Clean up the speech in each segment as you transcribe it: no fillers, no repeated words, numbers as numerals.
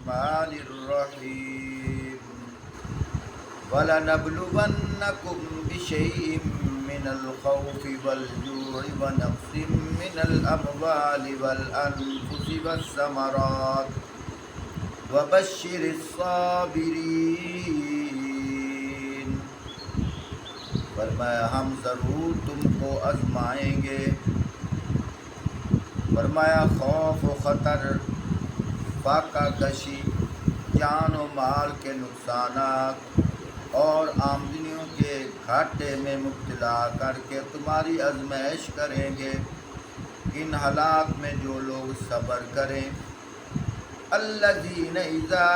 الرحمن الرحيم وَلَنَبْلُوَنَّكُمْ بِشَيْءٍ مِّنَ الْخَوْفِ وَالْجُوعِ وَنَقْصٍ مِّنَ الْأَمْوَالِ وَالْأَنفُسِ وَالثَّمَرَاتِ وَبَشِّرِ الصَّابِرِينَ۔ فرمایا ہم ضرور تم کو آزمائیں گے۔ فرمایا خوف و خطر، فاقہ کشی، جان و مال کے نقصانات اور آمدنیوں کے گھاٹے میں مبتلا کر کے تمہاری آزمائش کریں گے۔ ان حالات میں جو لوگ صبر کریں، الذین اذا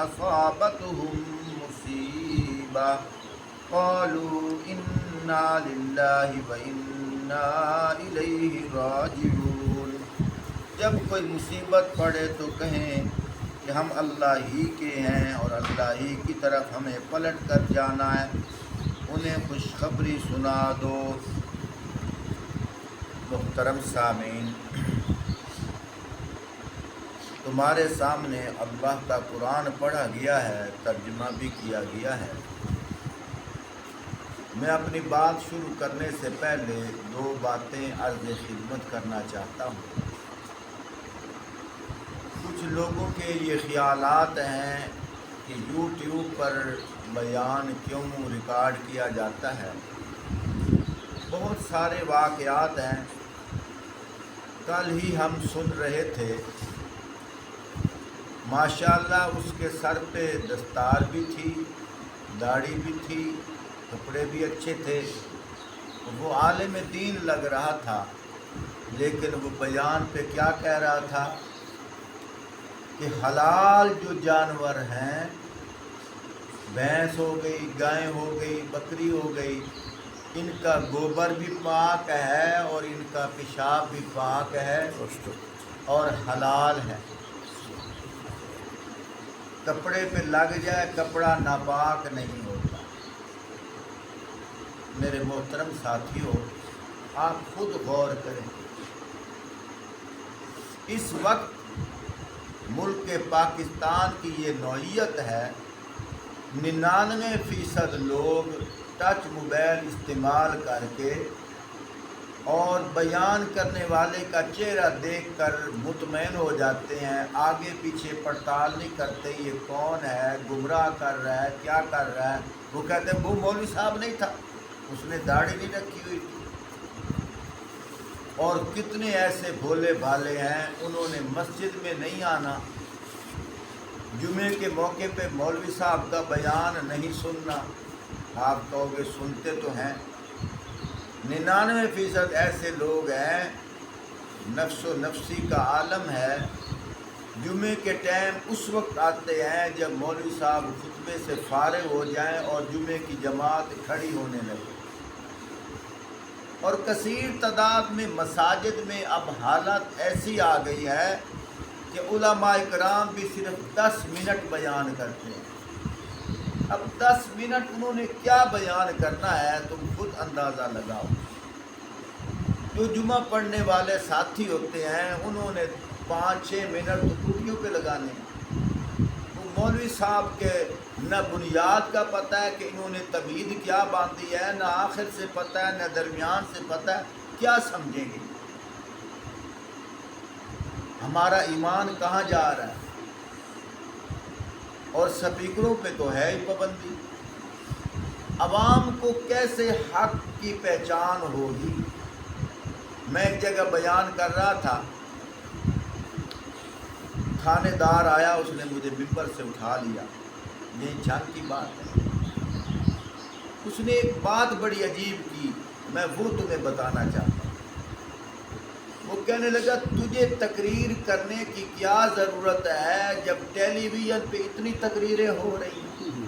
اصابتهم مصیبہ قالوا انا للہ وانا الیہ راجعون، جب کوئی مصیبت پڑے تو کہیں کہ ہم اللہ ہی کے ہیں اور اللہ ہی کی طرف ہمیں پلٹ کر جانا ہے۔ انہیں خوشخبری سنا دو۔ محترم سامعین، تمہارے سامنے اللہ کا قرآن پڑھا گیا ہے، ترجمہ بھی کیا گیا ہے۔ میں اپنی بات شروع کرنے سے پہلے دو باتیں عرض خدمت کرنا چاہتا ہوں۔ کچھ لوگوں کے یہ خیالات ہیں کہ یوٹیوب پر بیان کیوں ریکارڈ کیا جاتا ہے۔ بہت سارے واقعات ہیں۔ کل ہی ہم سن رہے تھے، ماشاءاللہ اس کے سر پہ دستار بھی تھی، داڑھی بھی تھی، کپڑے بھی اچھے تھے، وہ عالم دین لگ رہا تھا، لیکن وہ بیان پہ کیا کہہ رہا تھا کہ حلال جو جانور ہیں، بھینس ہو گئی، گائے ہو گئی، بکری ہو گئی، ان کا گوبر بھی پاک ہے اور ان کا پیشاب بھی پاک ہے اور حلال ہے۔ کپڑے پہ لگ جائے کپڑا ناپاک نہیں ہوتا۔ میرے محترم ساتھیوں، آپ خود غور کریں، اس وقت ملک پاکستان کی یہ نوعیت ہے، 99% لوگ ٹچ موبائل استعمال کر کے اور بیان کرنے والے کا چہرہ دیکھ کر مطمئن ہو جاتے ہیں، آگے پیچھے پڑتال نہیں کرتے یہ کون ہے، گمراہ کر رہا ہے، کیا کر رہا ہے۔ وہ کہتے ہیں وہ مولوی صاحب نہیں تھا، اس نے داڑھی نہیں رکھی ہوئی تھی۔ اور کتنے ایسے بھولے بھالے ہیں، انہوں نے مسجد میں نہیں آنا، جمعے کے موقع پہ مولوی صاحب کا بیان نہیں سننا۔ آپ کہو گے سنتے تو ہیں۔ 99% ایسے لوگ ہیں، نفس و نفسی کا عالم ہے، جمعے کے ٹائم اس وقت آتے ہیں جب مولوی صاحب خطبے سے فارغ ہو جائیں اور جمعے کی جماعت کھڑی ہونے لگے۔ اور کثیر تعداد میں مساجد میں اب حالت ایسی آ گئی ہے کہ علماء کرام بھی صرف 10 منٹ بیان کرتے ہیں۔ اب 10 منٹ انہوں نے کیا بیان کرنا ہے، تم خود اندازہ لگاؤ۔ جو جمعہ پڑھنے والے ساتھی ہوتے ہیں، انہوں نے 5-6 منٹ تو ٹوٹیوں پہ لگانے ہیں۔ وہ مولوی صاحب کے نہ بنیاد کا پتہ ہے کہ انہوں نے تمہید کیا باندھی ہے، نہ آخر سے پتہ ہے، نہ درمیان سے پتہ ہے، کیا سمجھیں گے؟ ہمارا ایمان کہاں جا رہا ہے؟ اور سپیکروں پہ تو ہے ہی پابندی۔ عوام کو کیسے حق کی پہچان ہوگی؟ میں ایک جگہ بیان کر رہا تھا، تھانے دار آیا، اس نے مجھے ممبر سے اٹھا لیا، یہی چھت کی بات ہے۔ اس نے ایک بات بڑی عجیب کی، میں وہ تمہیں بتانا چاہتا ہوں۔ وہ کہنے لگا تجھے تقریر کرنے کی کیا ضرورت ہے جب ٹیلی ویژن پہ اتنی تقریریں ہو رہی ہیں؟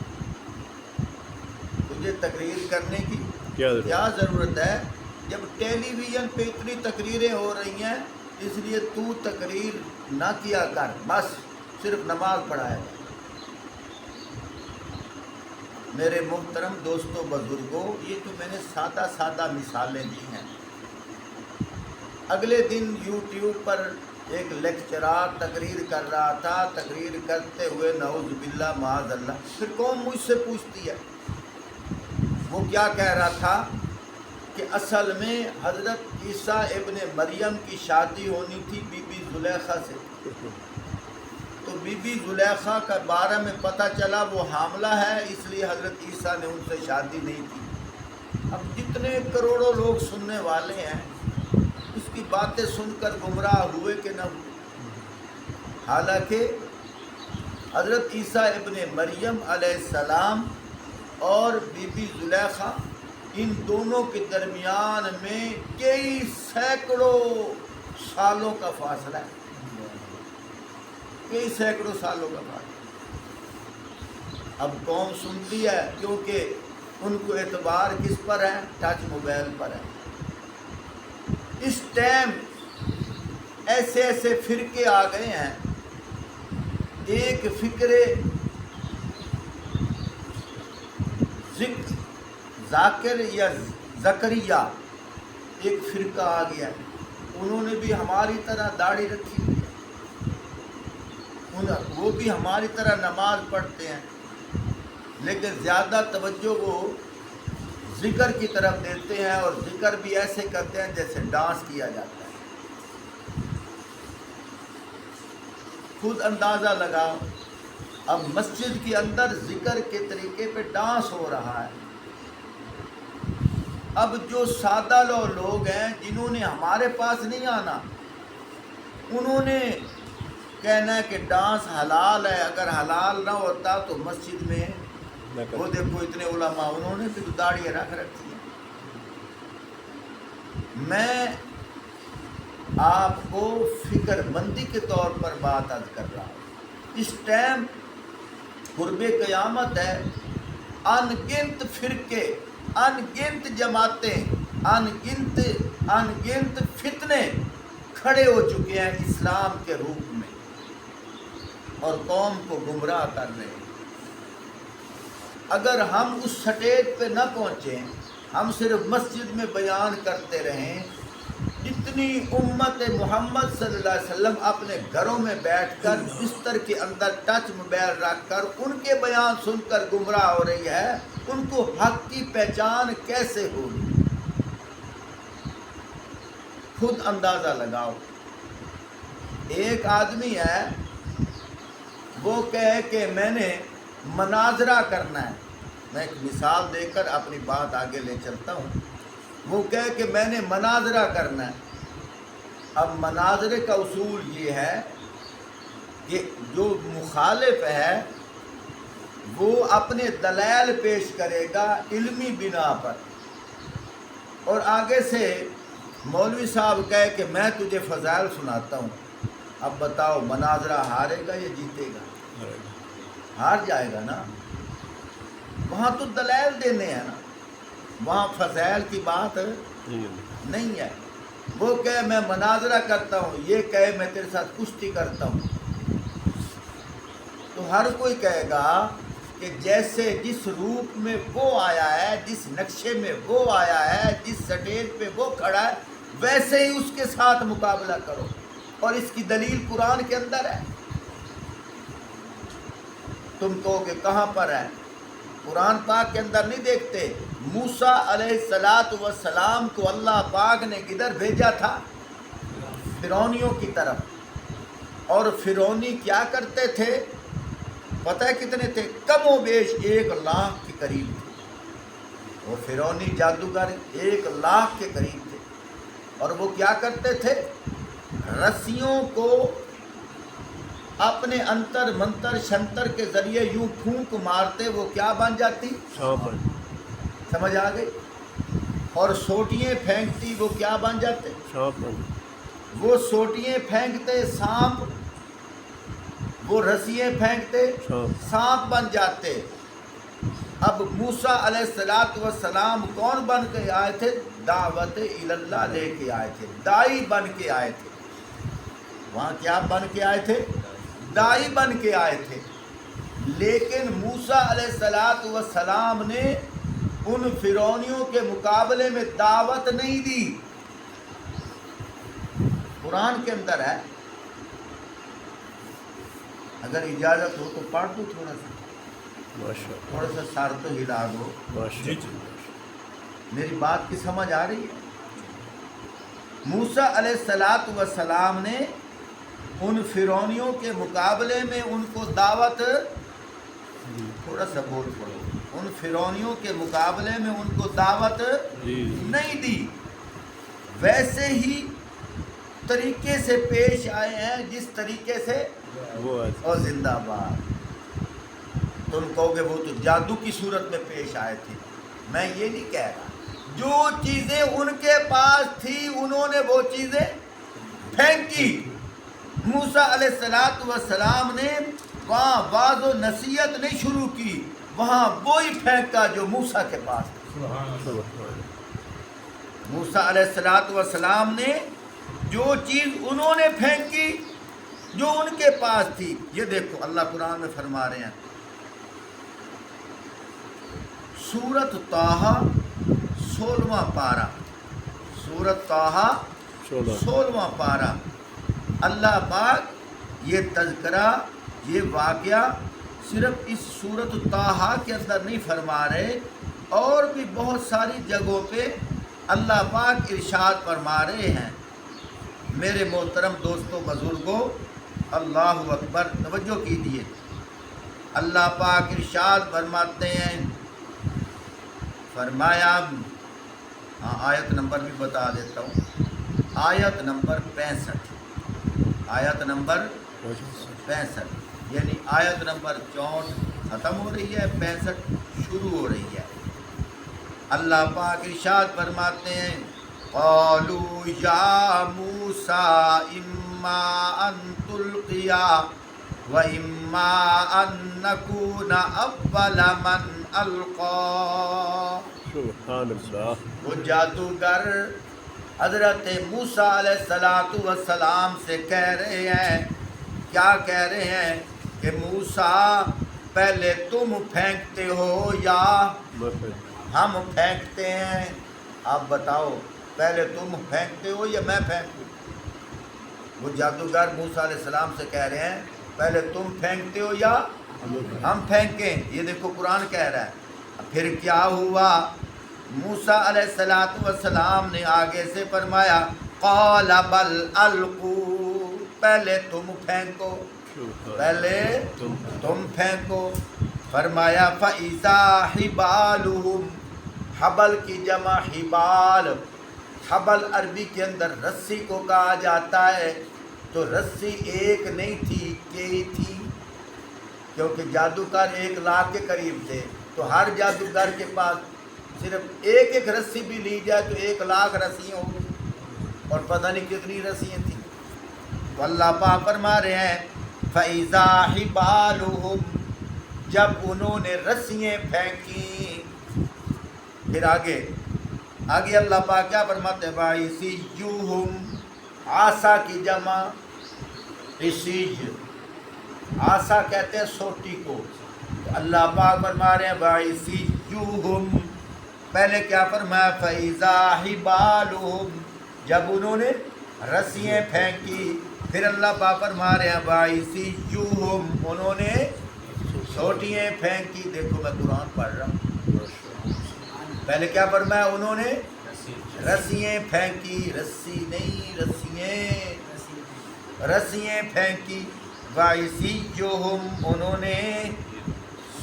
تجھے تقریر کرنے کی کیا ضرورت ہے جب ٹیلی ویژن پہ اتنی تقریریں ہو رہی ہیں؟ اس لیے تو تقریر نہ کیا کر، بس صرف نماز پڑھائے گا۔ میرے محترم دوستوں بزرگوں، یہ تو میں نے سادہ مثالیں دی ہیں۔ اگلے دن یوٹیوب پر ایک لیکچرار تقریر کر رہا تھا، تقریر کرتے ہوئے نعوذ باللہ معاذ اللہ، پھر قوم مجھ سے پوچھتی ہے، وہ کیا کہہ رہا تھا کہ اصل میں حضرت عیسیٰ ابن مریم کی شادی ہونی تھی بی بی زلیخا سے، تو بی بی زلیخا کا بارے میں پتہ چلا وہ حاملہ ہے، اس لیے حضرت عیسیٰ نے ان سے شادی نہیں کی۔ اب جتنے کروڑوں لوگ سننے والے ہیں اس کی باتیں سن کر گمراہ ہوئے کہ نہ ہوئے؟ حالانکہ حضرت عیسیٰ ابن مریم علیہ السلام اور بی بی زلیخا ان دونوں کے درمیان میں کئی سینکڑوں سالوں کا فاصلہ ہے، کئی سینکڑوں سالوں کا فاصلہ۔ اب قوم سنتی ہے کیونکہ ان کو اعتبار کس پر ہے؟ ٹچ موبائل پر ہے۔ اس ٹائم ایسے ایسے فرقے آ گئے ہیں، ایک فکرے ذاکر یا زکریا ایک فرقہ آ گیا، انہوں نے بھی ہماری طرح داڑھی رکھی ہوئی ہے، وہ بھی ہماری طرح نماز پڑھتے ہیں، لیکن زیادہ توجہ وہ ذکر کی طرف دیتے ہیں، اور ذکر بھی ایسے کرتے ہیں جیسے ڈانس کیا جاتا ہے۔ خود اندازہ لگاؤ، اب مسجد کے اندر ذکر کے طریقے پہ ڈانس ہو رہا ہے۔ اب جو سادہ لوگ ہیں جنہوں نے ہمارے پاس نہیں آنا، انہوں نے کہنا ہے کہ ڈانس حلال ہے، اگر حلال نہ ہوتا تو مسجد میں وہ دیکھو اتنے علماء انہوں نے بھی داڑھی رکھ رکھی ہے۔ میں آپ کو فکر مندی کے طور پر بات عرض کر رہا ہوں، اس ٹائم قرب قیامت ہے، ان گنت فرقے، ان گنت جماعتیں، ان گنت فتنے کھڑے ہو چکے ہیں اسلام کے روپ میں اور قوم کو گمراہ کر رہے ہیں۔ اگر ہم اس سٹیج پہ نہ پہنچیں، ہم صرف مسجد میں بیان کرتے رہیں، جتنی امت محمد صلی اللہ علیہ وسلم اپنے گھروں میں بیٹھ کر بستر کے اندر ٹچ موبائل رکھ کر ان کے بیان سن کر گمراہ ہو رہی ہے، ان کو حق کی پہچان کیسے ہوگی؟ خود اندازہ لگاؤ۔ ایک آدمی ہے، وہ کہے کہ میں نے مناظرہ کرنا ہے، میں ایک مثال دے کر اپنی بات آگے لے چلتا ہوں۔ وہ کہے کہ میں نے مناظرہ کرنا ہے۔ اب مناظرے کا اصول یہ ہے کہ جو مخالف ہے وہ اپنے دلائل پیش کرے گا علمی بنا پر، اور آگے سے مولوی صاحب کہے کہ میں تجھے فضائل سناتا ہوں، اب بتاؤ مناظرہ ہارے گا یا جیتے گا؟ ہار جائے گا نا۔ وہاں تو دلائل دینے ہیں نا، وہاں فضائل کی بات نہیں ہے۔ وہ کہے میں مناظرہ کرتا ہوں، یہ کہے میں تیرے ساتھ کشتی کرتا ہوں، تو ہر کوئی کہے گا کہ جیسے جس روپ میں وہ آیا ہے، جس نقشے میں وہ آیا ہے، جس سٹیج پہ وہ کھڑا ہے، ویسے ہی اس کے ساتھ مقابلہ کرو، اور اس کی دلیل قرآن کے اندر ہے۔ تم کہو کہ کہاں پر ہے؟ قرآن پاک کے اندر نہیں دیکھتے؟ موسیٰ علیہ السلام کو اللہ پاک نے کدھر بھیجا تھا؟ فرعونیوں کی طرف، اور فرعونی کیا کرتے تھے؟ پتہ ہے کتنے تھے؟ کم و بیش 1,00,000 کے قریب تھے۔ وہ فرعونی جادوگر 1,00,000 کے قریب تھے، اور وہ کیا کرتے تھے؟ رسیوں کو اپنے انتر منتر شنتر کے ذریعے یوں پھونک مارتے، وہ کیا بن جاتی؟ سمجھ آ گئی؟ اور سوٹیاں پھینکتی، وہ کیا بن جاتے؟ وہ سوٹیاں پھینکتے سانپ، وہ رسیاں پھینکتے سانپ بن جاتے۔ اب موسیٰ علیہ السلام کون بن کے آئے تھے؟ دعوت اللہ لے کے آئے تھے، دائی بن کے آئے تھے۔ وہاں کیا بن کے آئے تھے؟ دائی بن کے آئے تھے۔ لیکن موسیٰ علیہ السلام نے ان فرعونیوں کے مقابلے میں دعوت نہیں دی۔ قرآن کے اندر ہے اگر اجازت ہو تو پڑھ دو تھوڑا سا، ماشاءاللہ تھوڑا سا سار تو ہلا دو. ماشاءاللہ. میری بات کی سمجھ آ رہی ہے؟ موسیٰ علیہ السلام نے ان فرعونیوں کے مقابلے میں ان کو دعوت، تھوڑا سا بول پڑو، ان فرعونیوں کے مقابلے میں ان کو دعوت نہیں دی، ویسے ہی طریقے سے پیش آئے ہیں جس طریقے سے وہ اور زندہ باد. تم کہو گے وہ تو جادو کی صورت میں پیش آئے تھے. میں یہ نہیں کہہ رہا، جو چیزیں ان کے پاس تھی انہوں نے وہ چیزیں پھینکی. موسیٰ علیہ السلام نے وہاں واعظ و نصیحت نہیں شروع کی، وہاں وہی پھینکا جو موسیٰ کے پاس تھا. موسیٰ علیہ السلام نے جو چیز انہوں نے پھینکی جو ان کے پاس تھی. یہ دیکھو اللہ قرآن میں فرما رہے ہیں، سورۃ طٰہٰ 16واں پارہ، سورۃ طٰہٰ 16واں پارہ. اللہ پاک یہ تذکرہ، یہ واقعہ صرف اس سورۃ طٰہٰ کے اندر نہیں فرما رہے، اور بھی بہت ساری جگہوں پہ اللہ پاک ارشاد فرما رہے ہیں. میرے محترم دوستوں بزرگوں، اللہ اکبر، توجہ کیجیے. اللہ پاک ارشاد فرماتے ہیں، فرمایا، آیت نمبر بھی بتا دیتا ہوں، آیت نمبر 65، آیت نمبر 65، یعنی آیت نمبر 64 ختم ہو رہی ہے، 65 شروع ہو رہی ہے. اللہ پاک ارشاد فرماتے ہیں، قالوا یا موسیٰ اما ان تلقیا و اما ان نکون اول من القا. سبحان اللہ. وہ جادوگر حضرت موسیٰ علیہ السلام سے کہہ رہے ہیں، کیا کہہ رہے ہیں کہ موسیٰ پہلے تم پھینکتے ہو یا ہم پھینکتے ہیں؟ آپ بتاؤ، پہلے تم پھینکتے ہو یا میں پھینکوں؟ وہ جادوگر موسیٰ علیہ السلام سے کہہ رہے ہیں پہلے تم پھینکتے ہو یا ہم پھینکیں. یہ دیکھو قرآن کہہ رہا ہے. پھر کیا ہوا؟ موسیٰ علیہ السلام نے آگے سے فرمایا، قال بل القوا، پہلے تم پھینکو، پہلے تم پھینکو. فرمایا فَإِذَا حِبَالُهُمْ، حبل کی جمع حبال. حبل عربی کے اندر رسی کو کہا جاتا ہے، تو رسی ایک نہیں تھی، کئی تھی، کیونکہ جادوگر 1,00,000 کے قریب تھے، تو ہر جادوگر کے پاس صرف ایک رسی بھی لی جائے تو 1,00,000 رسیاں ہوں گی، اور پتہ نہیں کتنی رسیاں تھیں. تو اللہ پاک فرما رہے ہیں فَإِذَا حِبَالُهُمْ، جب انہوں نے رسیاں پھینکی. پھر آگے اللہ پاک کیا فرماتے ہیں، وَعِصِيُّهُمْ، عصا کی جمع عصیج، عصا کہتے ہیں سوٹی کو. تو اللہ پاک فرما رہے ہیں وَعِصِيُّهُمْ، پہلے کیا فرمایا، فَإِذَا حِبَالُهُمْ، جب انہوں نے رسیاں پھینکی. پھر اللہ پاک فرما رہے ہیں وَعِصِيُّهُمْ، انہوں نے سوٹیاں پھینکی. دیکھو میں قرآن پڑھ رہا ہوں. پہلے کیا فرمایا، انہوں نے رسیاں پھینکی، رسی نہیں، رسیاں پھینکی. وَعِصِيُّهُمْ، انہوں نے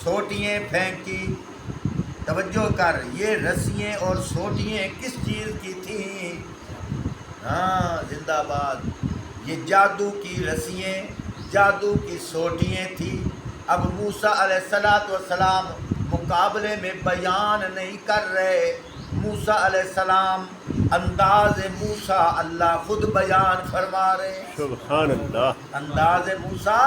سوٹیاں پھینکی. توجہ کر، یہ رسیاں اور سوٹیاں کس چیز کی تھیں؟ ہاں، زندہ باد، یہ جادو کی رسیاں، جادو کی سوٹیاں تھیں. اب موسیٰ علیہ السلام مقابلے میں بیان نہیں کر رہے. موسیٰ علیہ السلام، انداز موسیٰ اللہ خود بیان فرما رہے ہیں. سبحان اللہ. انداز موسیٰ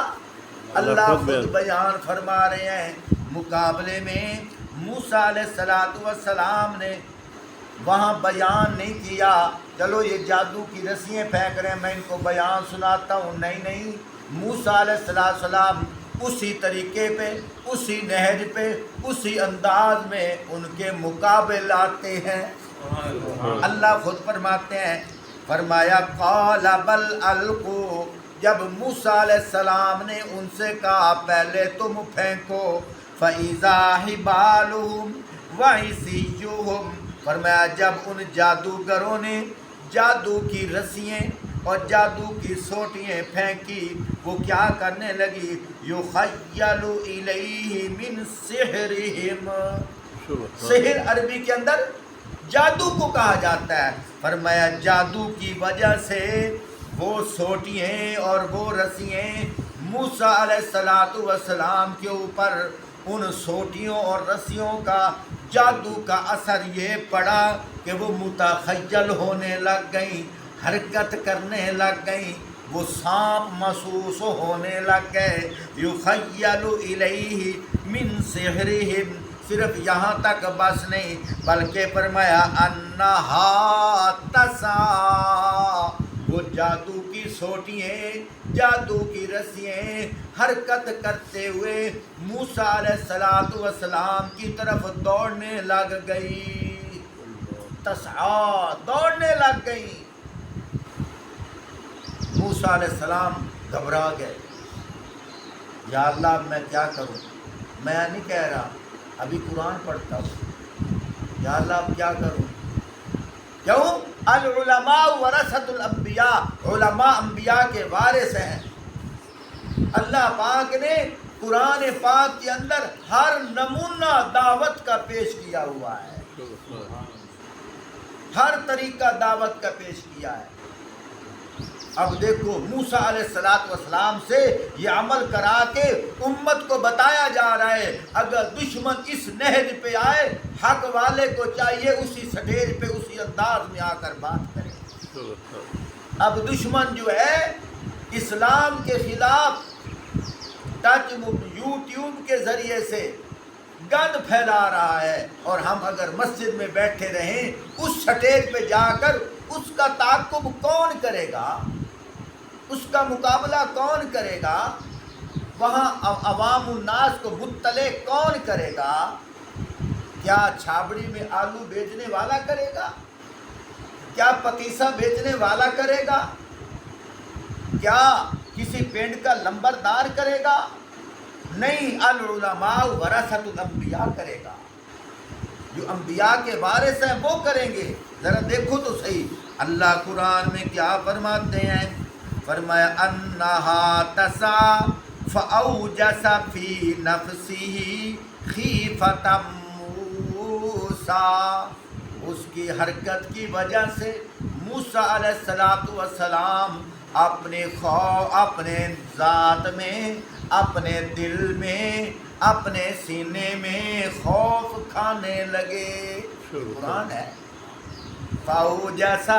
اللہ خود بیان فرما رہے ہیں. مقابلے میں موسیٰ علیہ السلام نے وہاں بیان نہیں کیا، چلو یہ جادو کی رسیاں پھینک رہے ہیں میں ان کو بیان سناتا ہوں. نہیں، موسیٰ علیہ السلام اسی طریقے پہ، اسی نہج پہ، اسی انداز میں ان کے مقابل آتے ہیں. اللہ خود فرماتے ہیں، فرمایا قال بل القوا، جب موسیٰ علیہ السلام نے ان سے کہا پہلے تم پھینکو فَإِذَا حِبَالُهُمْ وَعِصِيُّهُمْ، فرمایا جب ان جادوگروں نے جادو کی رسیاں اور جادو کی سوٹیاں پھینکی، وہ کیا کرنے لگی؟ یُخَيَّلُ إِلَيْهِ مِنْ سِحْرِهِمْ، سحر عربی کے اندر جادو کو کہا جاتا ہے۔ فرمایا جادو کی وجہ سے وہ سوٹیاں اور وہ رسیاں موسیٰ علیہ السلام کے اوپر، ان سوٹیوں اور رسیوں کا جادو کا اثر یہ پڑا کہ وہ متخیل ہونے لگ گئیں، حرکت کرنے لگ گئیں، وہ سانپ محسوس ہونے لگ گئے۔ یخیل الیہ من سحرہم، صرف یہاں تک بس نہیں بلکہ فرمایا انہا تسعی، وہ جادو کی سوٹیاں، جادو کی رسیاں حرکت کرتے ہوئے موسیٰ علیہ السلام کی طرف دوڑنے لگ گئی، تسعی، دوڑنے لگ گئی۔ موسیٰ علیہ السلام گھبرا گئے، یا اللہ میں کیا کروں؟ میں نہیں کہہ رہا، ابھی قرآن پڑھتا ہوں، یا اللہ اب کیا کروں؟ کیوں؟ العلماء ورثۃ الانبیاء، علماء انبیاء کے وارث ہیں۔ اللہ پاک نے قرآن پاک کے اندر ہر نمونہ دعوت کا پیش کیا ہوا ہے، ہر طریقہ دعوت کا پیش کیا ہے۔ اب دیکھو موسیٰ علیہ السلام سے یہ عمل کرا کے امت کو بتایا جا رہا ہے اگر دشمن اس نہج پہ آئے، حق والے کو چاہیے اسی سٹیج پہ اسی انداز میں آ کر بات کرے۔ اب دشمن جو ہے اسلام کے خلاف ٹچ یوٹیوب کے ذریعے سے گند پھیلا رہا ہے، اور ہم اگر مسجد میں بیٹھے رہیں اس سٹیج پہ جا کر اس کا تعاقب کون کرے گا؟ اس کا مقابلہ کون کرے گا؟ وہاں عوام الناس کو مطلع کون کرے گا؟ کیا چھابڑی میں آلو بیچنے والا کرے گا؟ کیا پتیسا بیچنے والا کرے گا؟ کیا کسی پینٹ کا لمبردار کرے گا؟ نہیں، العلماء ورثۃ الانبیاء کرے گا، جو انبیاء کے وارث ہیں وہ کریں گے۔ ذرا دیکھو تو صحیح اللہ قرآن میں کیا فرماتے ہیں، فرمایا انہا تسعی فاوجس فی نفسہ خیفۃ موسیٰ، اس کی حرکت کی وجہ سے موسیٰ علیہ السلام اپنے اپنے ذات میں، اپنے دل میں، اپنے سینے میں خوف کھانے لگے۔ قرآن ہے، فاوجس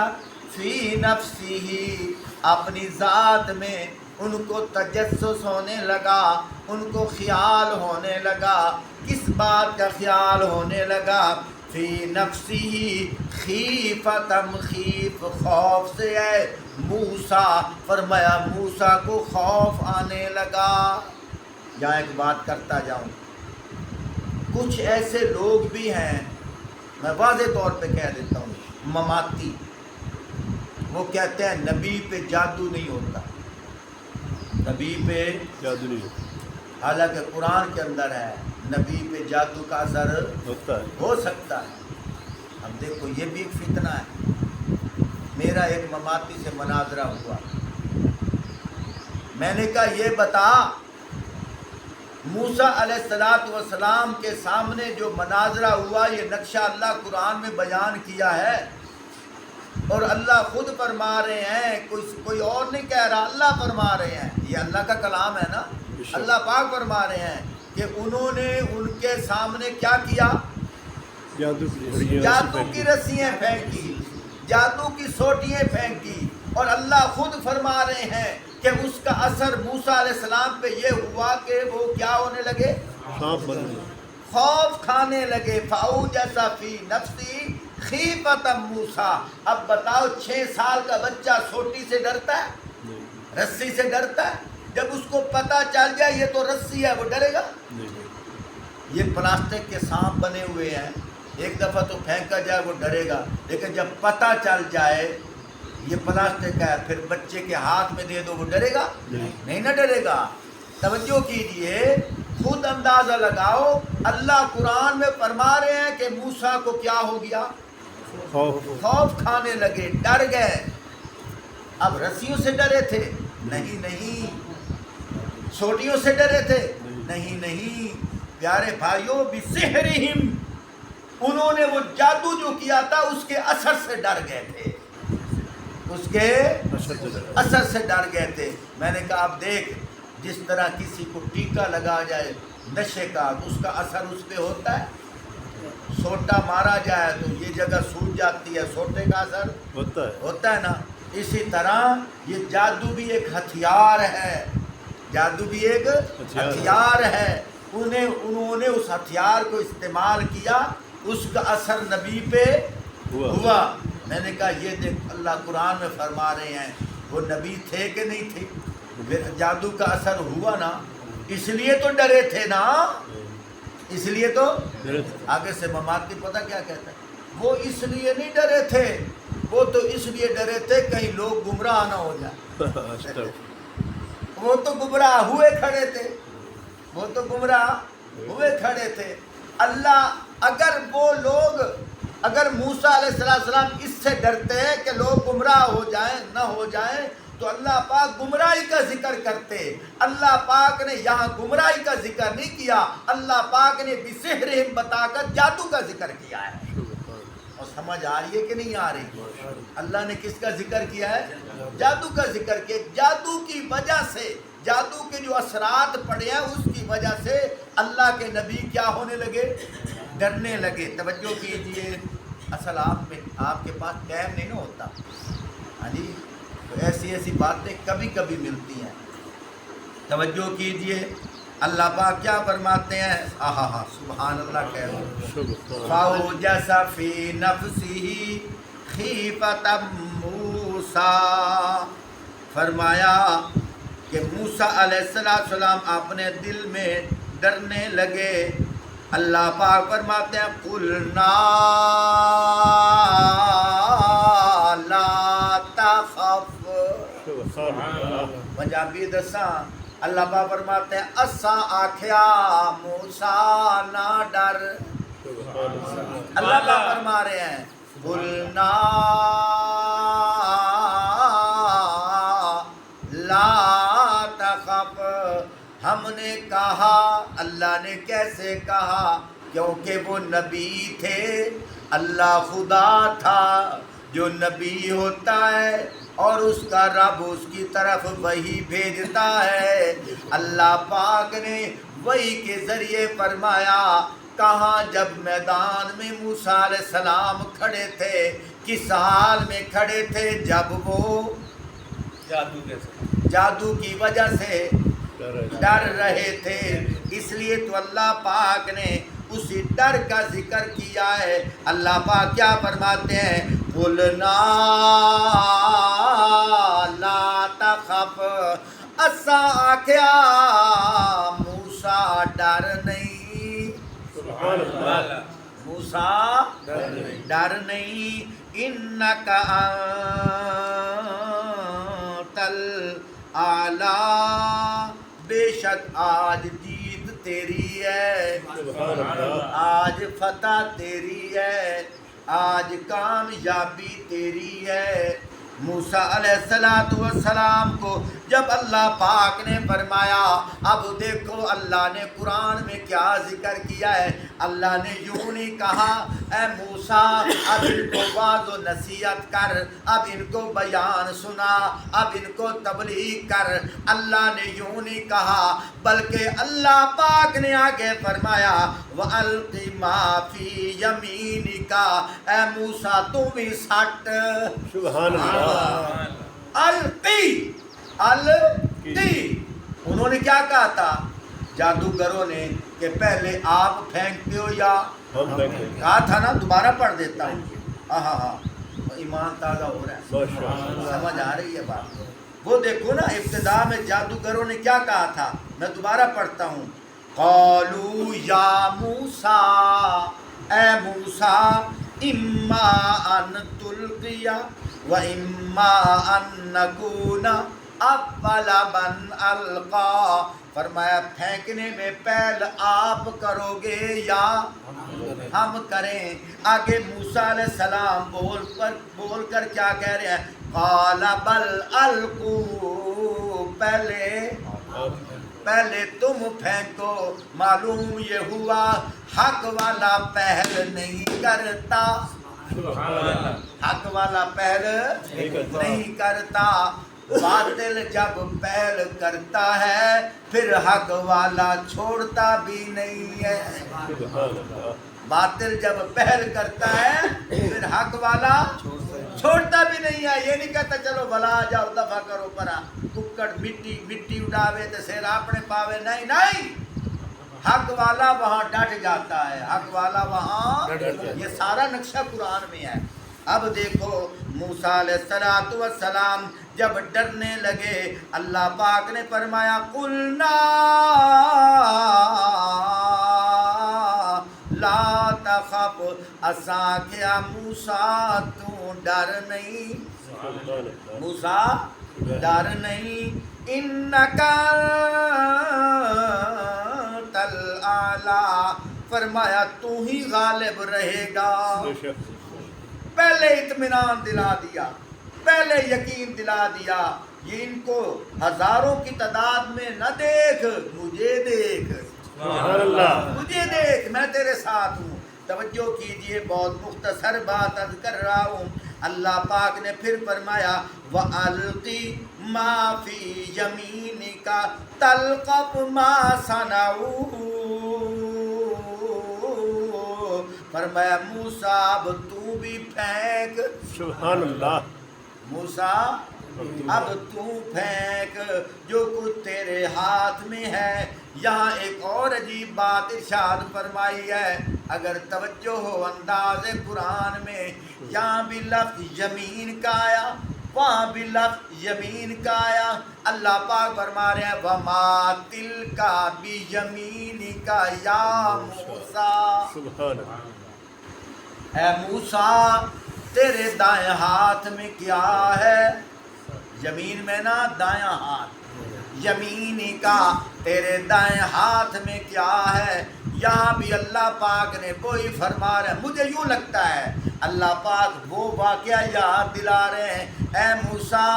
فی نفسہ، اپنی ذات میں ان کو تجسس ہونے لگا، ان کو خیال ہونے لگا۔ کس بات کا خیال ہونے لگا؟ فی نفسہ خیفۃ، خیف خوف سے ہے، موسیٰ، فرمایا موسیٰ کو خوف آنے لگا۔ یہاں ایک بات کرتا جاؤں، کچھ ایسے لوگ بھی ہیں، میں واضح طور پہ کہہ دیتا ہوں، مماتی، وہ کہتے ہیں نبی پہ جادو نہیں ہوتا، نبی پہ جادو نہیں ہوتا، حالانکہ قرآن کے اندر ہے نبی پہ جادو کا اثر ہوتا ہے، ہو سکتا ہے۔ اب دیکھو یہ بھی ایک فتنہ ہے۔ میرا ایک مماتی سے مناظرہ ہوا، میں نے کہا یہ بتا موسیٰ علیہ السلام کے سامنے جو مناظرہ ہوا یہ نقشہ اللہ قرآن میں بیان کیا ہے، اور اللہ خود فرما رہے ہیں، کوئی اور نہیں کہہ رہا، اللہ فرما رہے ہیں، یہ اللہ کا کلام ہے نا، اللہ پاک فرما رہے ہیں کہ انہوں نے ان کے سامنے کیا کیا؟ جادو کی رسیاں پھینکی، جادو کی سوٹیاں پھینکی، اور اللہ خود فرما رہے ہیں کہ اس کا اثر موسیٰ علیہ السلام پہ یہ ہوا کہ وہ کیا ہونے لگے؟ خوف کھانے لگے۔ فاوجس فی نفسی خیفۃ موسیٰ۔ اب بتاؤ 6 سال کا بچہ سوٹی سے ڈرتا ہے؟ رسی سے ڈرتا ہے؟ جب اس کو پتہ چل جائے یہ تو رسی ہے، وہ ڈرے گا؟ یہ پلاسٹک کے سانپ بنے ہوئے ہیں، ایک دفعہ تو پھینکا جائے وہ ڈرے گا، لیکن جب پتہ چل جائے یہ پلاسٹک ہے، پھر بچے کے ہاتھ میں دے دو وہ ڈرے گا؟ نہیں نہ ڈرے گا۔ توجہ کیجئے، خود اندازہ لگاؤ، اللہ قرآن میں فرما رہے ہیں کہ موسیٰ کو کیا ہو گیا؟ خوف کھانے لگے، ڈر گئے۔ اب رسیوں سے ڈرے تھے؟ نہیں۔ سوٹیوں سے ڈرے تھے؟ نہیں۔ پیارے بھائیوں، بسحرہم، انہوں نے وہ جادو جو کیا تھا اس کے اثر سے ڈر گئے تھے، اس کے اثر سے ڈر گئے تھے۔ میں نے کہا اب دیکھ، جس طرح کسی کو ٹیکا لگا جائے نشے کا تو اس کا اثر اس پہ ہوتا ہے، سوٹا مارا جائے تو یہ جگہ سوج جاتی ہے، سوٹے کا اثر ہوتا ہے نا۔ اسی طرح یہ جادو بھی ایک ہتھیار ہے، جادو بھی ایک ہتھیار ہے۔ انہوں نے اس ہتھیار کو استعمال کیا، اس کا اثر نبی پہ ہوا۔ میں نے کہا یہ دیکھ، اللہ قرآن میں فرما رہے ہیں وہ نبی تھے کہ نہیں تھے؟ پھر جادو کا اثر ہوا نا، اس لیے تو ڈرے تھے نا، اس لیے تو آگے سے مماتی پتہ کیا کہتا ہے، وہ اس لیے نہیں ڈرے تھے، وہ تو اس لیے ڈرے تھے کہیں لوگ گمراہ نہ ہو جائے۔ وہ تو گمراہ ہوئے کھڑے تھے، وہ تو گمراہ ہوئے کھڑے تھے۔ اللہ اگر وہ لوگ، اگر موسیٰ علیہ السلام اس سے ڈرتے ہیں کہ لوگ گمراہ ہو جائیں نہ ہو جائیں تو اللہ پاک گمراہی کا ذکر کرتے۔ اللہ پاک نے یہاں گمراہی کا ذکر نہیں کیا، اللہ پاک نے بسحرہم بتا کر جادو کا ذکر کیا ہے۔ اور سمجھ آ رہی ہے کہ نہیں آ رہی؟ اللہ نے کس کا ذکر کیا ہے؟ جادو کا ذکر کیا۔ جادو کی وجہ سے، جادو کے جو اثرات پڑے ہیں اس کی وجہ سے اللہ کے نبی کیا ہونے لگے؟ ڈرنے لگے۔ توجہ کیجئے، اصل آپ کے پاس ٹائم نہیں نہ ہوتا، ہاں جی، تو ایسی باتیں کبھی کبھی ملتی ہیں۔ توجہ کیجئے، اللہ پاک کیا فرماتے ہیں؟ سبحان اللہ کہہ رہا ہوں۔ فَأَوْجَسَ فِي نَفْسِهِ خِیفَةً مُوسیٰ، فرمایا کہ موسیٰ علیہ السلام اپنے دل میں ڈرنے لگے۔ اللہ پاک فرماتے ہیں قُلْنَا لَا تَخَفْ، پنجابی دساں، اللہ پاک فرماتے ہیں اساں آکھیا موسیٰ نہ ڈر۔ اللہ پاک فرما رہے ہیں قُلْنَا لا تخف، ہم نے کہا، اللہ نے کیسے کہا؟ کیونکہ وہ نبی تھے، اللہ خدا تھا، جو نبی ہوتا ہے اور اس کا رب اس کی طرف وحی بھیجتا ہے۔ اللہ پاک نے وحی کے ذریعے فرمایا، کہاں جب میدان میں موسیٰ علیہ السلام کھڑے تھے، کس حال میں کھڑے تھے؟ جب وہ جادو کی وجہ سے ڈر رہے تھے، اس لیے تو اللہ پاک نے اسی ڈر کا ذکر کیا ہے۔ اللہ پاک کیا فرماتے ہیں؟ قُلْنَا لَا تَخَفْ، اسا آکھیا موسیٰ ڈر نہیں، موسیٰ ڈر نہیں، اِنَّكَ أَنْتَ الْأَعْلَىٰ، بے شک آج جیت تیری ہے، آج فتح تیری ہے، آج کامیابی تیری ہے۔ موسیٰ علیہ السلام کو جب اللہ پاک نے فرمایا، اب دیکھو اللہ نے قرآن میں کیا ذکر کیا ہے۔ اللہ نے یوں نہیں کہا اے موسیٰ اب ان کو واعظ و نصیحت کر، اب ان کو بیان سنا، اب ان کو تبلیغ کر۔ اللہ نے یوں نہیں کہا، بلکہ اللہ پاک نے آگے فرمایا وَأَلْقِ مَا فِي يَمِينِكَ، اے موسیٰ تم ہی سٹ۔ سبحان اللہ۔ القی، انہوں نے کیا کہا تھا جادوگروں نے کہ پہلے آپ پھینکتے ہو یا ہم پھینکتے؟ کہا تھا نا، دوبارہ پڑھ دیتا ہوں۔ ایمان تازہ ہو رہا ہے، سمجھ آ رہی ہے بات؟ وہ دیکھو نا، ابتدا میں جادوگروں نے کیا کہا تھا، میں دوبارہ پڑھتا ہوں۔ قالوا یا موسیٰ، اے موسیٰ، اما ان تلقیا، وَإِمَّا أَن نَّكُونَ أَوَّلَ مَنْ أَلْقَىٰ، فرمایا پھینکنے میں پہل آپ کرو گے یا ہم کریں؟ آگے موسیٰ علیہ السلام بول کر کیا کہہ رہے ہیں؟ قَالَ بَلْ أَلْقُوا، پہلے تم پھینکو۔ معلوم یہ ہوا حق والا پہل نہیں کرتا، حق والا پہل نہیں کرتا۔ باطل جب پہل کرتا ہے پھر حق والا چھوڑتا بھی نہیں ہے۔ باطل جب پہل کرتا ہے پھر حق والا چھوڑتا بھی نہیں ہے۔ یہ نہیں کہتا چلو بھلا جاؤ دفع کرو پرا، ککڑ مٹی اڑاوے تو سیر اپنے پاوے، نہیں نہیں، حق والا وہاں ڈٹ جاتا ہے، حق والا وہاں، یہ سارا نقشہ قرآن میں ہے۔ اب دیکھو موسیٰ علیہ السلام جب ڈرنے لگے، اللہ پاک نے فرمایا قُلْنَا لا تخف، عصا کیا موسیٰ تو ڈر نہیں، موسیٰ ڈر نہیں، اِنَّكَ أَنتَ الْأَعْلَىٰ، فرمایا تو ہی غالب رہے گا۔ پہلے اطمینان دلا دیا، پہلے یقین دلا دیا، یہ ان کو ہزاروں کی تعداد میں نہ دیکھ، مجھے دیکھ، مجھے دیکھ، میں تیرے ساتھ ہوں۔ توجہ کیجئے، بہت مختصر بات عرض کر رہا ہوں۔ اللہ پاک نے پھر فرمایا وَأَلْقِ مَا فِي يَمِينِكَ تَلْقَفْ مَا صَنَعُوا، فرمایا موسیٰ اب تو بھی پھینک، سبحان اللہ، موسیٰ اب تو پھینک جو کچھ تیرے ہاتھ میں ہے۔ یہاں ایک اور عجیب بات ارشاد فرمائی ہے، اگر توجہ ہو انداز قرآن میں، یہاں بھی لفظ یمین کا آیا، وہاں بھی لفظ یمین کا آیا۔ اللہ پاک فرما رہے ہیں وَمَا تِلْكَ بِيَمِينِكَ یا موسیٰ، سبحان اللہ، اے موسیٰ تیرے دائیں ہاتھ میں کیا ہے؟ یمین میں نا دایاں ہاتھ، یمینی کا تیرے دائیں ہاتھ میں کیا ہے؟ یہاں بھی اللہ پاک نے وہی فرما رہے ہیں۔ مجھے یوں لگتا ہے اللہ پاک وہ واقعہ یاد دلا رہے ہیں، اے موسیٰ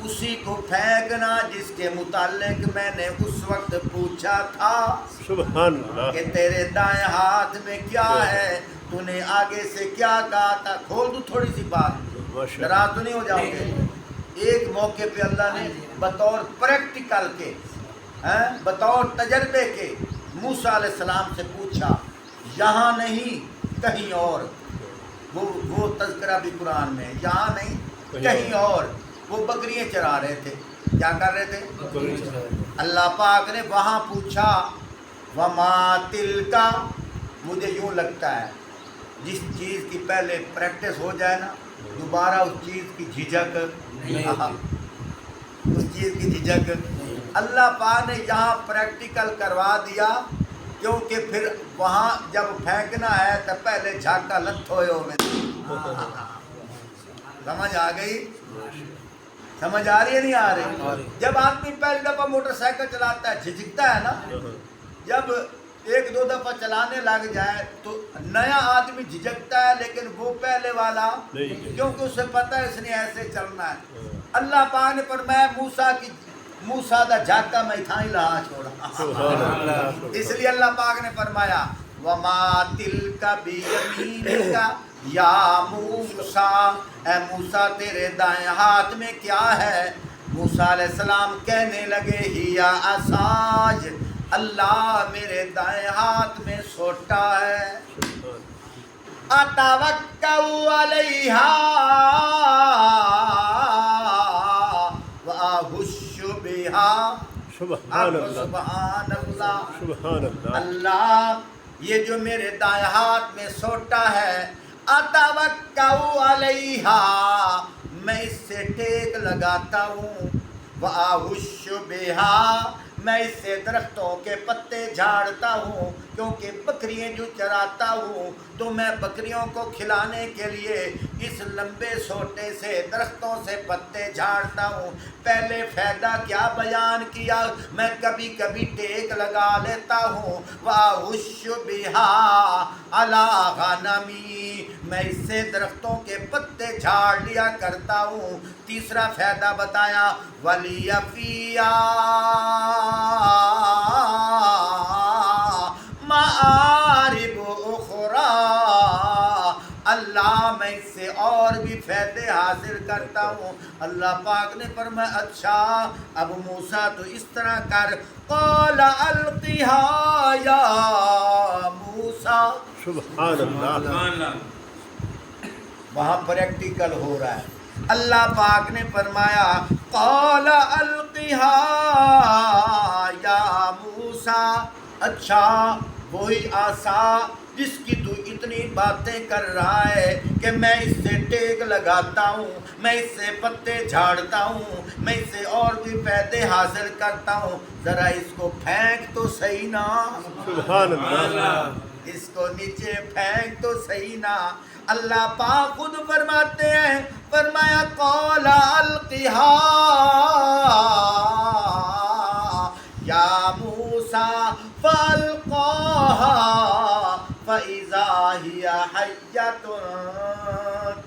اسی کو پھینکنا جس کے متعلق میں نے اس وقت پوچھا تھا سبحان اللہ، کہ تیرے دائیں ہاتھ میں کیا ہے، تو نے آگے سے کیا کہا تھا؟ کھول دوں تھوڑی سی بات، ناراض تو نہیں ہو جاؤ گے؟ ایک موقع پہ اللہ نے بطور پریکٹیکل کے، بطور تجربے کے موسیٰ علیہ السلام سے پوچھا، یہاں نہیں کہیں اور، وہ تذکرہ بھی قرآن میں ہے، یہاں نہیں کہیں اور۔ وہ بکریاں چرا رہے تھے، کیا کر رہے تھے؟ اللہ پاک نے وہاں پوچھا وَمَا تِلْكَ، مجھے یوں لگتا ہے جس چیز کی پہلے پریکٹس ہو جائے نا، دوبارہ اس چیز کی جھجک، اس چیز کی جھجک اللہ پاک نے یہاں پریکٹیکل کروا دیا، کیونکہ پھر وہاں جب پھینکنا ہے تو پہلے جھاکا لت ہوئے میں، سمجھ آ گئی؟ سمجھ آ رہی ہے نہیں آ رہی؟ جب آدمی پہلی دفعہ موٹر سائیکل چلاتا ہے جھجکتا ہے نا، جب ایک دو دفعہ چلانے لگ جائے تو نیا آدمی جھجکتا ہے، لیکن وہ پہلے والا کیونکہ اسے پتہ ہے اس نے ایسے چلنا ہے۔ اللہ پاک نے فرمایا موسیٰ دا جھاکا میں تھا ہی لہا چھوڑا، اس لیے اللہ پاک نے فرمایا وَمَا تِلْكَ بِيَمِينِكَ یا موسیٰ، اے موسیٰ تیرے دائیں ہاتھ میں کیا ہے؟ موسیٰ علیہ السلام کہنے لگے ہِیَ عصاج، اللہ میرے دائیں ہاتھ میں سوٹا ہے، اتوکل علیہا واہش بہا، سبحان اللہ، سبحان اللہ، سبحان اللہ، اللہ یہ جو میرے دائیں ہاتھ میں سوٹا ہے، اتوکل علیہا میں اس سے ٹیک لگاتا ہوں، واہش بہا میں اس سے درختوں کے پتے جھاڑتا ہوں، کیونکہ بکریاں جو چراتا ہوں تو میں بکریوں کو کھلانے کے لیے اس لمبے سوٹے سے درختوں سے پتے جھاڑتا ہوں. پہلے فائدہ کیا بیان کیا, میں کبھی کبھی ٹیک لگا لیتا ہوں. وَأَحُشُّ بِهَا عَلَىٰ غَنَمِي, میں اس سے درختوں کے پتے جھاڑ لیا کرتا ہوں. تیسرا فائدہ بتایا وَلِيَ فِيهَا مَآرِبُ أُخْرَىٰ, اللہ میں اس سے اور بھی فائدے حاصل کرتا ہوں. اللہ پاک نے فرمایا اچھا اب موسیٰ تو اس طرح کر. قَالَ أَلْقِهَا يَا مُوسَىٰ, سبحان اللہ. وہاں پریکٹیکل ہو رہا ہے. اللہ پاک نے فرمایا قَالَ أَلْقِهَا يَا مُوسَىٰ, اچھا وہی عصا جس کی تو اتنی باتیں کر رہا ہے کہ میں اس سے ٹیک لگاتا ہوں, میں اس سے پتے جھاڑتا ہوں, میں اس سے اور بھی فائدے حاصل کرتا ہوں, ذرا اس کو پھینک تو صحیح نا. سبحان اللہ. اس کو نیچے پھینک تو صحیح نا. اللہ پاک خود فرماتے ہیں, فرمایا قَالَ أَلْقِهَا یا موسیٰ فَأَلْقَاهَا فَإِذَا هِيَ حَيَّةٌ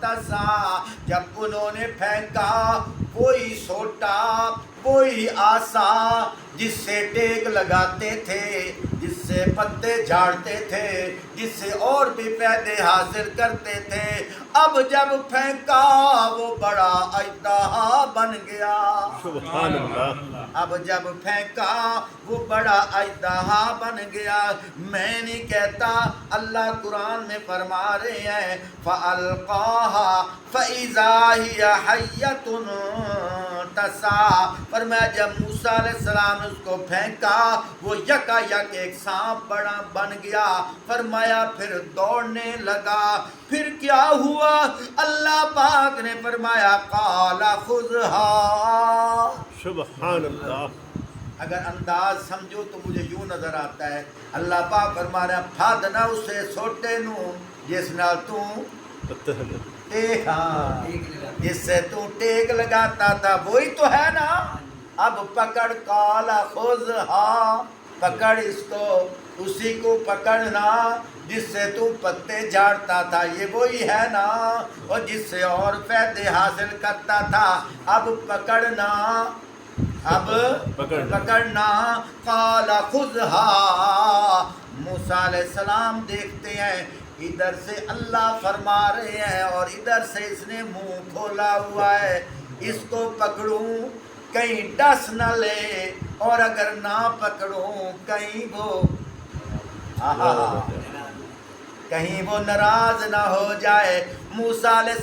تَسْعَىٰ, جب انہوں نے پھینکا وہی سوٹا وہی عصا جس سے ٹیک لگاتے تھے, جس سے پتے جھاڑتے تھے, جس سے اور بھی فائدے حاصل کرتے تھے, اب جب پھینکا وہ بڑا اژدہا بن گیا. سبحان اللہ. اب جب پھینکا وہ بڑا اژدہا بن گیا. میں نہیں کہتا, اللہ قرآن میں فرما رہے ہیں فَأَلْقَاهَا فَإِذَا هِيَ حَيَّةٌ تَسْعَىٰ, فرمایا جب موسیٰ علیہ السلام نے اس کو پھینکا وہ یکا یک ایک سانپ بڑا بن گیا. فرمایا پھر دوڑنے لگا. پھر کیا ہوا, اللہ پاک نے فرمایا قَالَ خُذْهَا. سبحان اللہ. اگر انداز سمجھو تو مجھے یوں نظر آتا ہے, اللہ پاک فرما رہا پھاد نہ اسے سوٹے نو جس نال تو ٹیک, ہاں جس سے تو ٹیک لگاتا تھا وہی تو ہے نا. اب پکڑ قَالَ خُذْهَا, پکڑ اس کو, اسی کو پکڑنا جس سے تو پتے جھاڑتا تھا, یہ وہی ہے نا, اور جس سے اور فائدے حاصل کرتا تھا. اب پکڑنا, اب پکڑنا. قَالَ خُذْهَا, موسیٰ علیہ السلام دیکھتے ہیں ادھر سے اللہ فرما رہے ہیں اور ادھر سے اس نے منہ کھولا ہوا ہے, اس کو پکڑوں کہیں ڈس نہ لے, اور اگر نہ پکڑوں کہیں وہ ناراض نہ ہو جائے. موسیٰ علیہ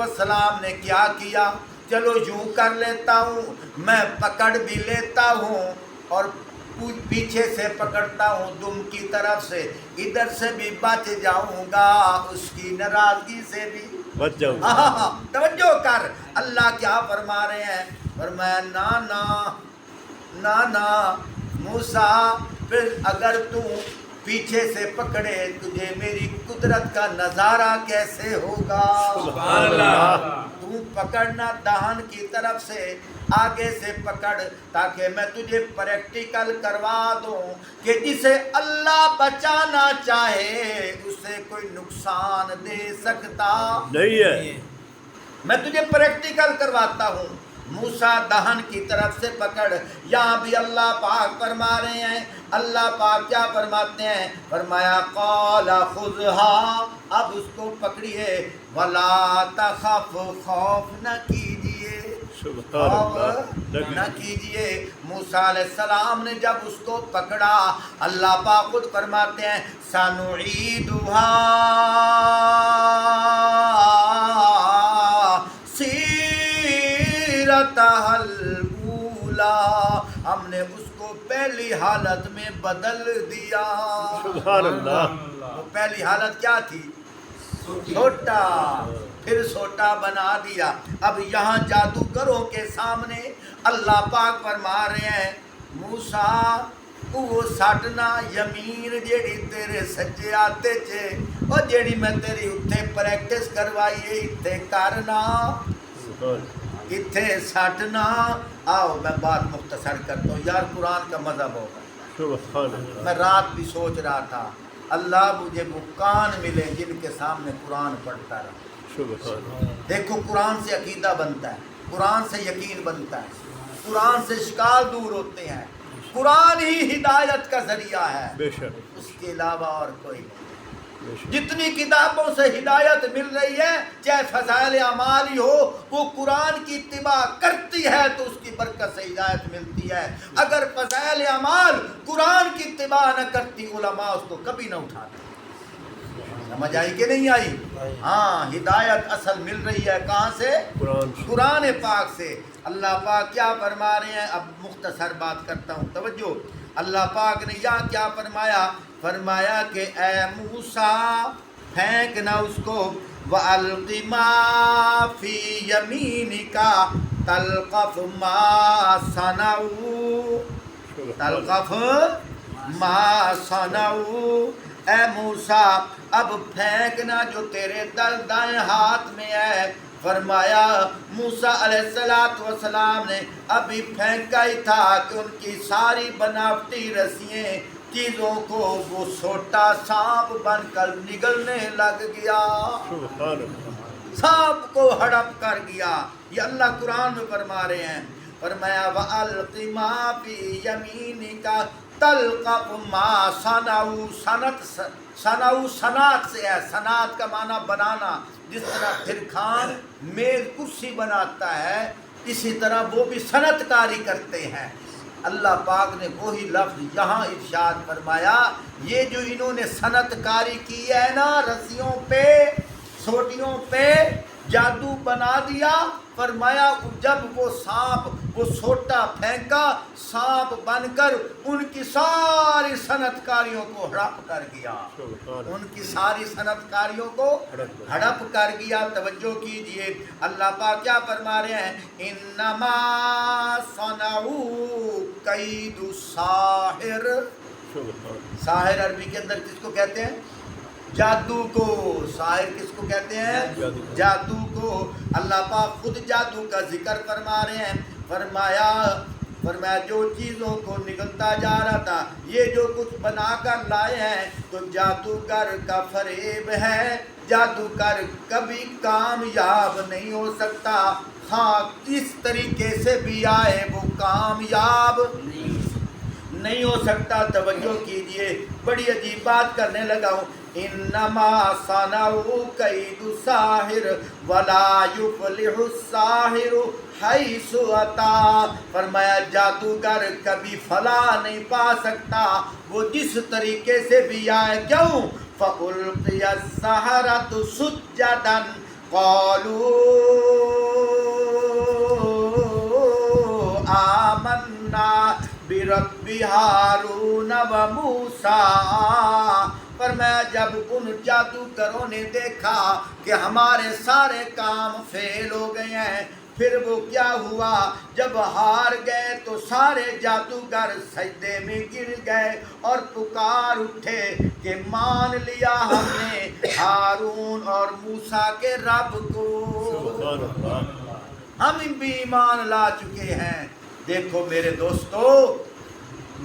السلام نے کیا کیا, چلو یوں کر لیتا ہوں, میں پکڑ بھی لیتا ہوں اور پیچھے سے پکڑتا ہوں دم کی طرف سے, ادھر سے بھی بچ جاؤں گا, اس کی ناراضگی سے بھی بچ جاؤں گا. توجہ کر, اللہ کیا فرما رہے ہیں, فرمایا نا موسیٰ, پھر اگر تو پیچھے سے پکڑے تجھے میری قدرت کا نظارہ کیسے ہوگا. سبحان اللہ. تو پکڑنا دہن کی طرف سے, آگے سے پکڑ تاکہ میں تجھے پریکٹیکل کروا دوں کہ جسے اللہ بچانا چاہے اسے کوئی نقصان دے سکتا نہیں ہے. میں تجھے پریکٹیکل کرواتا ہوں. موسیٰ دہن کی طرف سے پکڑ. یہاں بھی اللہ پاک فرما رہے ہیں, اللہ پاک کیا فرماتے ہیں, فرمایا قَالَ خُذْهَا, اب اس کو پکڑیے, وَلَا تَخَفْ, خوف نہ کیجئے, خوف نہ کیجئے. موسیٰ علیہ السلام نے جب اس کو پکڑا, اللہ پاک خود فرماتے ہیں سَنُعِيدُهَا سِيرَتَهَا الْأُولَىٰ, ہم نے اس کو پہلی حالت میں بدل دیا. سبحان اللہ. وہ پہلی حالت کیا تھی, چھوٹا, پھر چھوٹا بنا دیا. اب یہاں جادوگروں کے سامنے اللہ پاک فرما رہے ہیں موسیٰ وہ ساٹنا یمین جیڑی تیرے سجے آتے چے او جیڑی میں تیری اتھے پریکٹس کروائیے اتھے کرنا اتھے ساٹنا. آؤ میں بات مختصر کرتا ہوں یار، قرآن کا مزہ بہت ہے. سبحان اللہ. میں رات بھی سوچ رہا تھا اللہ مجھے وہ کان ملے جن کے سامنے قرآن پڑھتا رہا. سبحان اللہ. دیکھو قرآن سے عقیدہ بنتا ہے، قرآن سے یقین بنتا ہے، قرآن سے اشکال دور ہوتے ہیں. قرآن ہی ہدایت کا ذریعہ ہے، بے شک اس کے علاوہ اور کوئی نہیں. بے شک. جتنی کتابوں سے ہدایت مل رہی ہے چاہے فضائل اعمال ہی ہو، وہ قرآن کی اتباع کرتی ہے تو اس کی برکت سے ہدایت ملتی ہے. اگر فضائل اعمال قرآن کی اتباع نہ کرتی علماء اس کو کبھی نہ اٹھاتے. سمجھ آئی کہ نہیں آئی؟ ہاں، ہدایت اصل مل رہی ہے کہاں سے؟ قرآن قرآن پاک سے. اللہ پاک کیا فرما رہے ہیں؟ اب مختصر بات کرتا ہوں، توجہ. اللہ پاک نے یہاں کیا فرمایا؟ فرمایا کہ اے موسیٰ پھینکنا اس کو، وَأَلْقِ مَا فِي يَمِينِكَ تَلْقَفْ مَا صَنَعُوا تَلْقَفْ مَا صَنَعُوا. اے موسیٰ اب پھینکنا جو تیرے دائیں ہاتھ میں ہے. فرمایا موسیٰ علیہ السلام نے ابھی پھینکا ہی تھا کہ ان کی ساری بناوٹی رسییں چیزوں کو وہ سوٹا سانپ بن کر نگلنے لگ گیا، سبحان اللہ. سانپ کو ہڑپ کر گیا. یہ اللہ قرآن میں فرما رہے ہیں. فرمایا وَأَلْقِ مَا فِي يَمِينِكَ تَلْقَفْ مَا صَنَعُوا. صنعوا صنعت سے ہے، صنعت کا معنی بنانا. جس طرح پھر خان میز کرسی بناتا ہے اسی طرح وہ بھی صنعت کاری کرتے ہیں. اللہ پاک نے وہی لفظ یہاں ارشاد فرمایا، یہ جو انہوں نے صنعت کاری کی ہے نا، رسیوں پہ سوٹیوں پہ جادو بنا دیا. فرمایا جب وہ سانپ وہ سوٹا پھینکا، سانپ بن کر ان کی ساری صنعت کاریوں کو ہڑپ کر گیا، ان کی ساری صنعت کاریوں کو ہڑپ کر گیا. توجہ کیجئے اللہ پاک کیا فرما رہے ہیں؟ انما صنعوا کید الساحر. ساحر عربی کے اندر کس کو کہتے ہیں؟ جادو کو. ساحر کس کو کہتے ہیں؟ جادو کو. اللہ پاک خود جادو کا ذکر فرما رہے ہیں. فرمایا جو چیزوں کو نگلتا جا رہا تھا یہ جو کچھ بنا کر لائے ہیں تو جادوگر کا فریب ہے. جادوگر کبھی کامیاب نہیں ہو سکتا، ہاں کس طریقے سے بھی آئے وہ کامیاب نہیں ہو سکتا. توجہ کیجئے بڑی عجیب بات کرنے لگا ہوں. انما صنعوا کید الساحر ولا یفلح الساحر حیث اتی. فرمایا جادوگر کبھی فلاح نہیں پا سکتا وہ جس طریقے سے بھی آئے. کیوں؟ فَأُلْقِيَ السَّحَرَةُ سُجَّدًا قَالُوا آمَنَّا بِرَبِّ ہارون وَمُوسَىٰ. فرمایا جب ان جادوگروں نے دیکھا کہ ہمارے سارے کام فیل ہو گئے ہیں، پھر وہ کیا ہوا؟ جب ہار گئے تو سارے جادوگر سجدے میں گر گئے اور پکار اٹھے کہ مان لیا ہم نے ہارون اور موسیٰ کے رب کو، ہم بھی ایمان لا چکے ہیں. دیکھو میرے دوستو،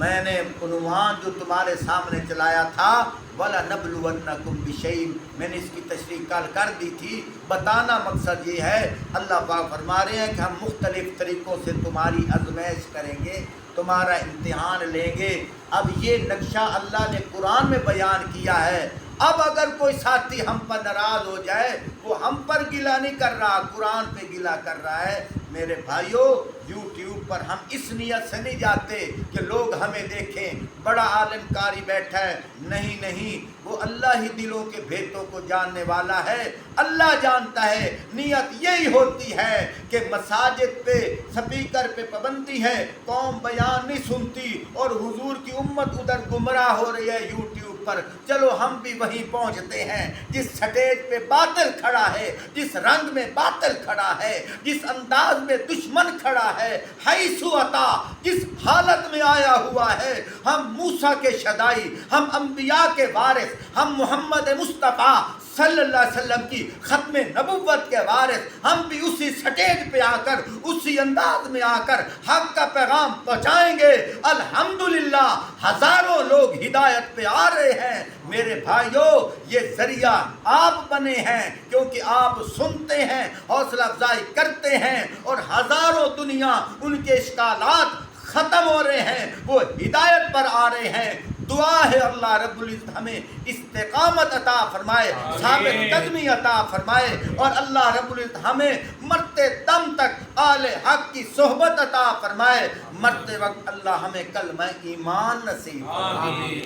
میں نے عنوان جو تمہارے سامنے چلایا تھا وَلَنَبْلُوَنَّكُمْ بِشَيْءٍ، میں نے اس کی تشریح کل کر دی تھی. بتانا مقصد یہ ہے، اللہ پاک فرما رہے ہیں کہ ہم مختلف طریقوں سے تمہاری آزمائش کریں گے، تمہارا امتحان لیں گے. اب یہ نقشہ اللہ نے قرآن میں بیان کیا ہے. اب اگر کوئی ساتھی ہم پر ناراض ہو جائے، وہ ہم پر گلہ نہیں کر رہا، قرآن پہ گلہ کر رہا ہے. میرے بھائیوں، یوٹیوب پر ہم اس نیت سے نہیں جاتے کہ لوگ ہمیں دیکھیں بڑا عالم قاری بیٹھا ہے. نہیں نہیں، وہ اللہ ہی دلوں کے بھیتوں کو جاننے والا ہے. اللہ جانتا ہے. نیت یہی ہوتی ہے کہ مساجد پہ سپیکر پہ پابندی ہے، قوم بیان نہیں سنتی اور حضور کی امت ادھر گمراہ ہو رہی ہے. یوٹیوب پر پر چلو ہم بھی وہیں پہنچتے ہیں جس سٹیج پہ باطل کھڑا ہے، جس رنگ میں باطل کھڑا ہے، جس انداز میں دشمن کھڑا ہے، حیث عطا جس حالت میں آیا ہوا ہے۔ ہم موسیٰ کے شدائی، ہم انبیاء کے وارث، ہم محمد مصطفیٰ صلی اللہ علیہ وسلم کی ختم نبوت کے وارث، ہم بھی اسی سٹیج پہ آ کر، اسی انداز میں آ کر حق کا پیغام پہنچائیں گے۔ الحمدللہ ہزاروں لوگ ہدایت پہ آ رہے ہیں۔ میرے بھائیوں، یہ ذریعہ آپ بنے ہیں، کیونکہ آپ سنتے ہیں، حوصلہ افزائی کرتے ہیں، اور ہزاروں دنیا ان کے اشکالات ختم ہو رہے ہیں، وہ ہدایت پر آ رہے ہیں۔ دعا ہے اللہ رب العزت ہمیں استقامت عطا فرمائے، ثابت قدمی عطا فرمائے، اور اللہ رب العزت ہمیں مرتے دم تک آل حق کی صحبت عطا فرمائے۔ مرتے وقت اللہ ہمیں کلمہ ایمان نصیب فرمائے۔